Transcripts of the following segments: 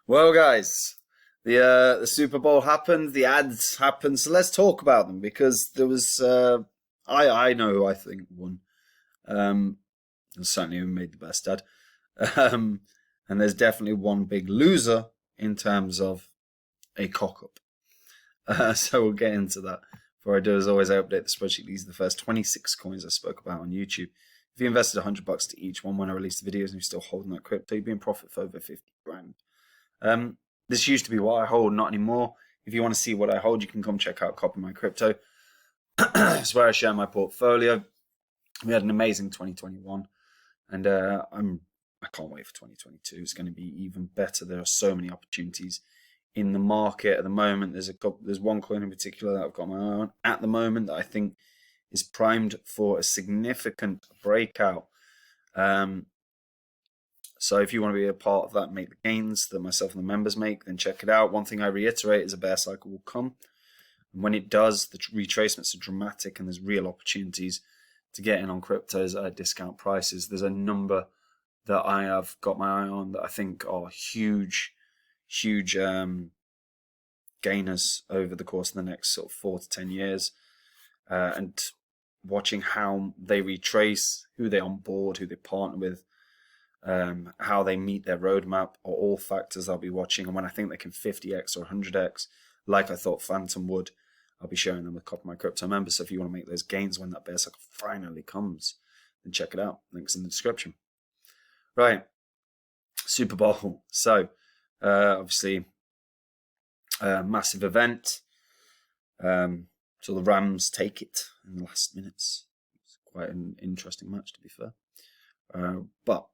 Well, guys, the Super Bowl happened, the ads happened, so let's talk about them because there was I know who I think won. And certainly who made the best ad. Um, and there's definitely one big loser in terms of a cock up. So we'll get into that. Before I do, as always, I update the spreadsheet. These are the first 26 coins I spoke about on YouTube. If you invested $100 to each one when I released the videos and you're still holding that crypto, you'd be in profit for over 50 grand. This used to be what I hold, not anymore. If you want to see what I hold, you can come check out Copy My Crypto. It's where I share my portfolio. We had an amazing 2021, and I can't wait for 2022. It's going to be even better. There are so many opportunities in the market at the moment. There's one coin in particular that I've got my eye on at the moment that I think is primed for a significant breakout. So if you want to be a part of that, make the gains that myself and the members make, then check it out. One thing I reiterate is a bear cycle will come. And when it does, the retracements are dramatic and there's real opportunities to get in on cryptos at discount prices. There's a number that I have got my eye on that I think are huge gainers over the course of the next sort of 4 to 10 years. And watching how they retrace, who they onboard, who they partner with, how they meet their roadmap are all factors I'll be watching. And when I think they can 50x or 100x, like I thought Phantom would, I'll be sharing them with Copy My Crypto members. So if you want to make those gains when that bear cycle finally comes, then check it out. Links in the description. Right, Super Bowl. So obviously, massive event. So the Rams take it in the last minutes. It's quite an interesting match, to be fair. But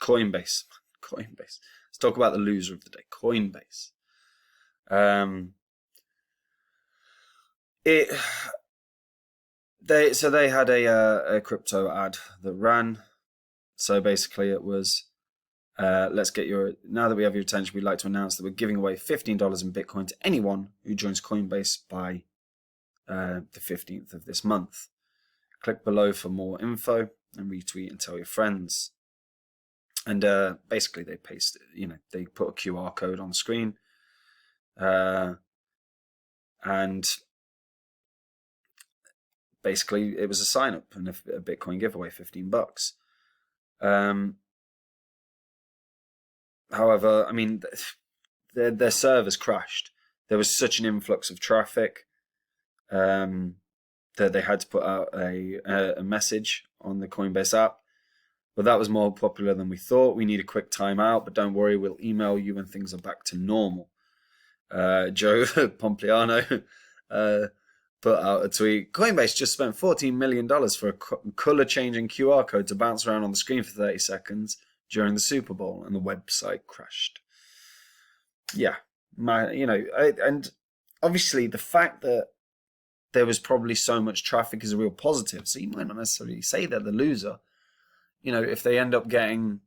Coinbase. Let's talk about the loser of the day. Coinbase. They had a crypto ad that ran. So basically, it was now that we have your attention, we'd like to announce that we're giving away $15 in Bitcoin to anyone who joins Coinbase by the 15th of this month. Click below for more info and retweet and tell your friends. And basically they they put a QR code on the screen. And basically it was a sign up and a Bitcoin giveaway, $15. However, I mean, their servers crashed. There was such an influx of traffic that they had to put out a message on the Coinbase app. But that was more popular than we thought. We need a quick timeout, but don't worry, we'll email you when things are back to normal. Joe Pompliano put out a tweet. Coinbase just spent $14 million for a color-changing QR code to bounce around on the screen for 30 seconds during the Super Bowl, and the website crashed. Yeah, and obviously the fact that there was probably so much traffic is a real positive. So you might not necessarily say they're the loser. If they end up getting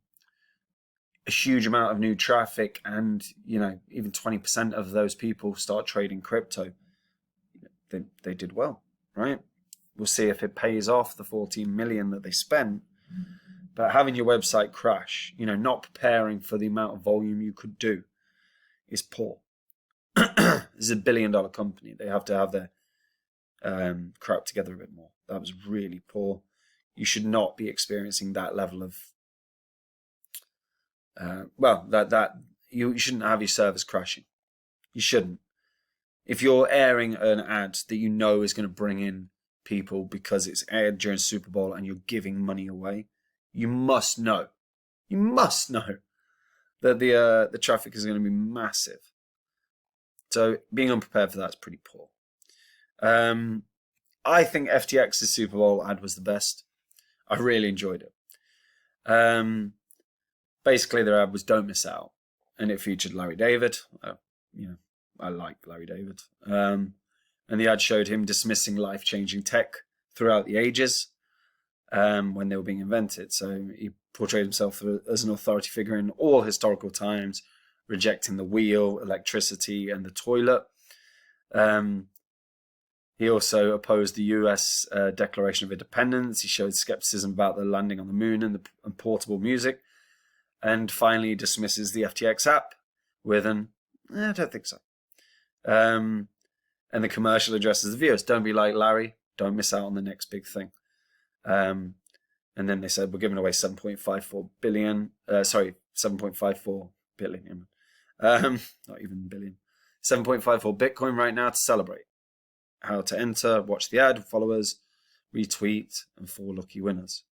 a huge amount of new traffic and, even 20% of those people start trading crypto, they did well, right? We'll see if it pays off the 14 million that they spent. But having your website crash, not preparing for the amount of volume you could do is poor. This is a $1 billion company. They have to have their crap together a bit more. That was really poor. You should not be experiencing that level of you shouldn't have your servers crashing. You shouldn't. If you're airing an ad that you know is going to bring in people because it's aired during Super Bowl and you're giving money away, you must know that the traffic is going to be massive. So being unprepared for that is pretty poor. I think FTX's Super Bowl ad was the best. I really enjoyed it. Basically, their ad was "Don't miss out," and it featured Larry David. I like Larry David. And the ad showed him dismissing life-changing tech throughout the ages when they were being invented. So he portrayed himself as an authority figure in all historical times, rejecting the wheel, electricity, and the toilet. He also opposed the US Declaration of Independence. He showed skepticism about the landing on the moon and portable music. And finally dismisses the FTX app, with an, I don't think so. And the commercial addresses the viewers, don't be like Larry, don't miss out on the next big thing. And then they said, we're giving away 7.54 billion, 7.54 billion, not even billion, 7.54 Bitcoin right now to celebrate. How to enter, watch the ad, followers, retweet, and 4 lucky winners.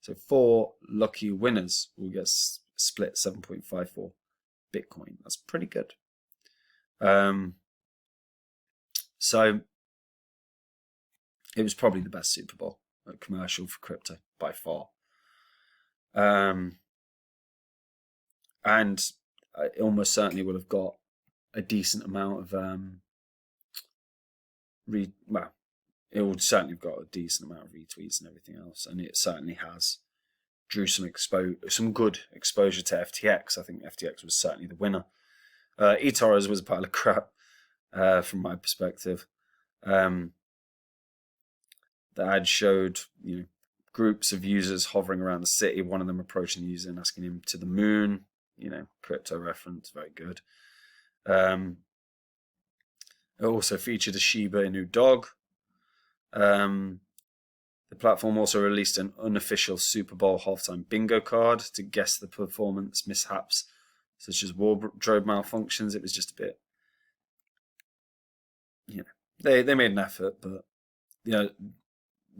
So 4 lucky winners will get split 7.54 Bitcoin. That's pretty good. So it was probably the best Super Bowl commercial for crypto by far. And it almost certainly will have got a decent amount of it would certainly have got a decent amount of retweets and everything else, and it certainly has drew some good exposure to FTX. I think FTX was certainly the winner. eToro was a pile of crap from my perspective. The ad showed groups of users hovering around the city. One of them approaching the user and asking him to the moon. Crypto reference, very good. It also featured a Shiba Inu dog. The platform also released an unofficial Super Bowl halftime bingo card to guess the performance mishaps, such as wardrobe malfunctions. It was just a bit, they made an effort, but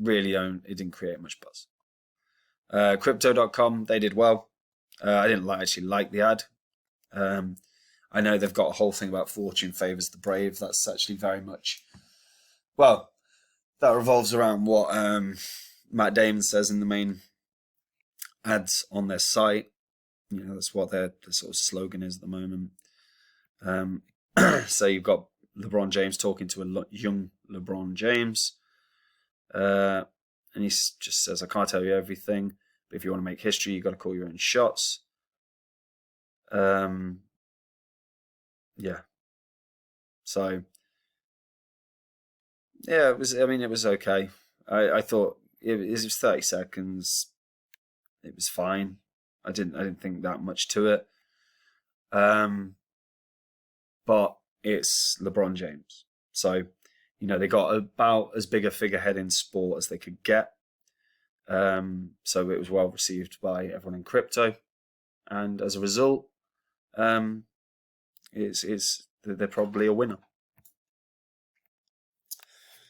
really it didn't create much buzz. Crypto.com, they did well. I didn't actually like the ad. I know they've got a whole thing about fortune favors the brave. That's actually very much, that revolves around what Matt Damon says in the main ads on their site. That's what their sort of slogan is at the moment. So you've got LeBron James talking to a young LeBron James. And he just says, I can't tell you everything, but if you want to make history, you've got to call your own shots. So, yeah, it was okay. I thought it was 30 seconds. It was fine. I didn't think that much to it. But it's LeBron James. So, they got about as big a figurehead in sport as they could get. So it was well received by everyone in crypto. And as a result, they're probably a winner.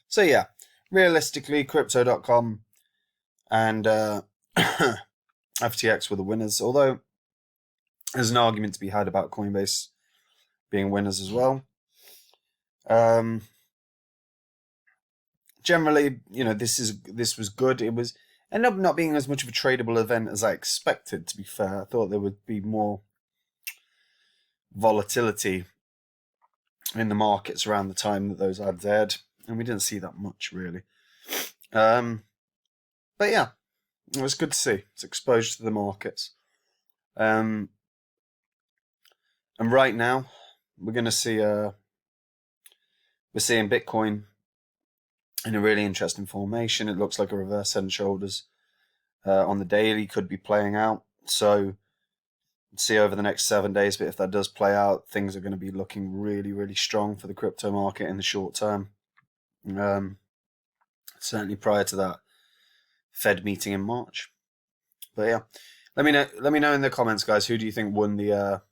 So yeah, realistically, Crypto.com and FTX were the winners, although there's an argument to be had about Coinbase being winners as well. Generally, this was good. It ended up not being as much of a tradable event as I expected, to be fair. I thought there would be more volatility in the markets around the time that those ads aired, and we didn't see that much, really. But yeah, it was good to see. It's exposure to the markets. And right now, we're going to see, we're seeing Bitcoin in a really interesting formation. It looks like a reverse head and shoulders on the daily could be playing out. So see over the next 7 days, but if that does play out, things are going to be looking really, really strong for the crypto market in the short term. Certainly prior to that Fed meeting in March. But yeah, let me know in the comments, guys, who do you think won the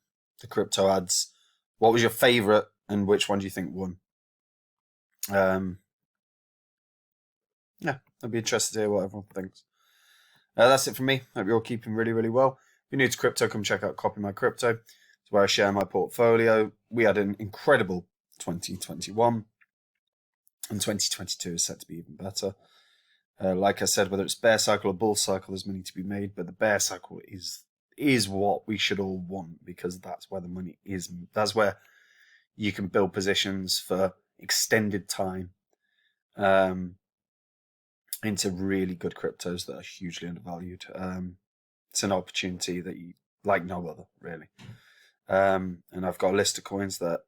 crypto ads? What was your favorite, and which one do you think won? Yeah, I'd be interested to hear what everyone thinks. That's it from me. Hope you're all keeping really, really well. If you're new to crypto, come check out Copy My Crypto. It's where I share my portfolio. We had an incredible 2021, and 2022 is set to be even better. Like I said, whether it's bear cycle or bull cycle, there's money to be made, but the bear cycle is what we should all want, because that's where the money is. That's where you can build positions for extended time into really good cryptos that are hugely undervalued. It's an opportunity that you like no other, really. And I've got a list of coins that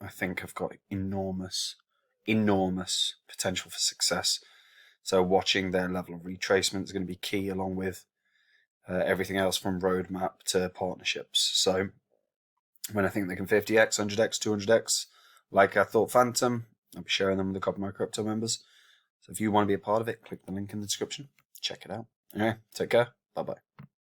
I think have got enormous potential for success. So watching their level of retracement is going to be key, along with everything else from roadmap to partnerships. So when I think they can 50x, 100x, 200x, like I thought Phantom. I'll be sharing them with a couple of my crypto members. So if you want to be a part of it, click the link in the description. Check it out. Anyway, take care. Bye-bye.